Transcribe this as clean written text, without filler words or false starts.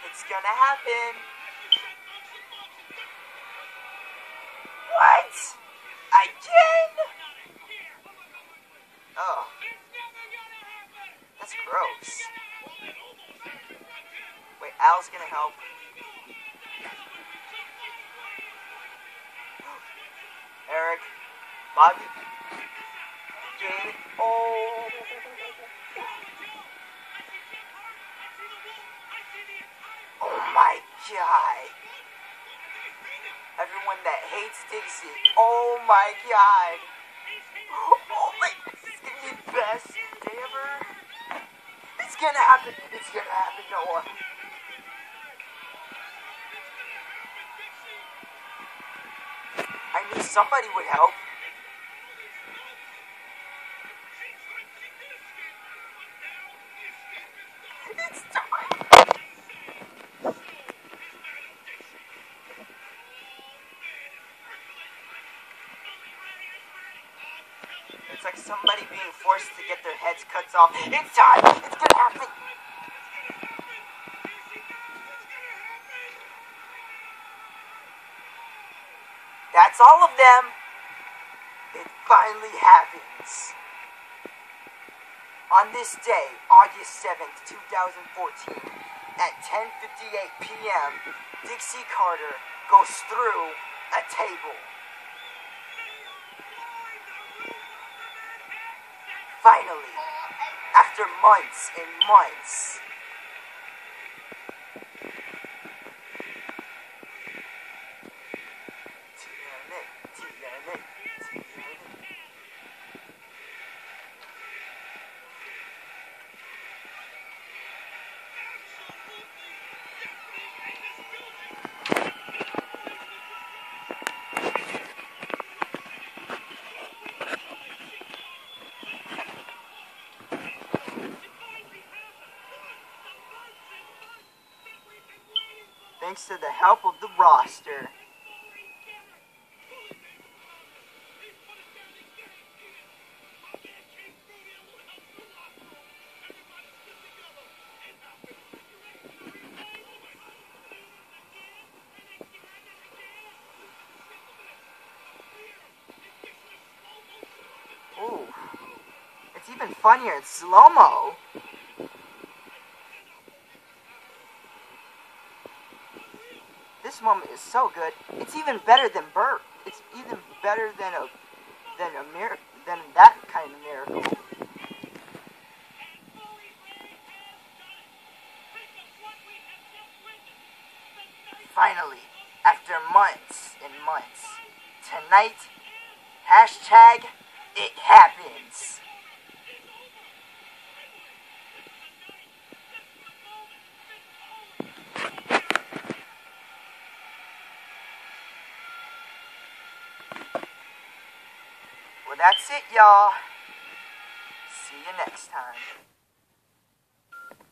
It's gonna happen. What? Again? Oh. That's gross. Wait, Al's gonna help. Eric. Bobby. Jane. Oh. Oh my god. Everyone that hates Dixie. Oh my god. Oh my, this is gonna be the best day ever. It's gonna happen. It's gonna happen, Noah. I knew somebody would help. It's time. It's like somebody being forced to get their heads cut off. It's time. It's gonna happen. That's all of them. It finally happens. On this day, August 7th, 2014, at 10:58 p.m., Dixie Carter goes through a table. Finally, after months and months, thanks to the help of the roster. Ooh, it's even funnier in slow-mo. This moment is so good. It's even better than Bert. It's even better than that kind of miracle. Finally, after months and months, tonight, hashtag it happens. Well, that's it, y'all. See you next time.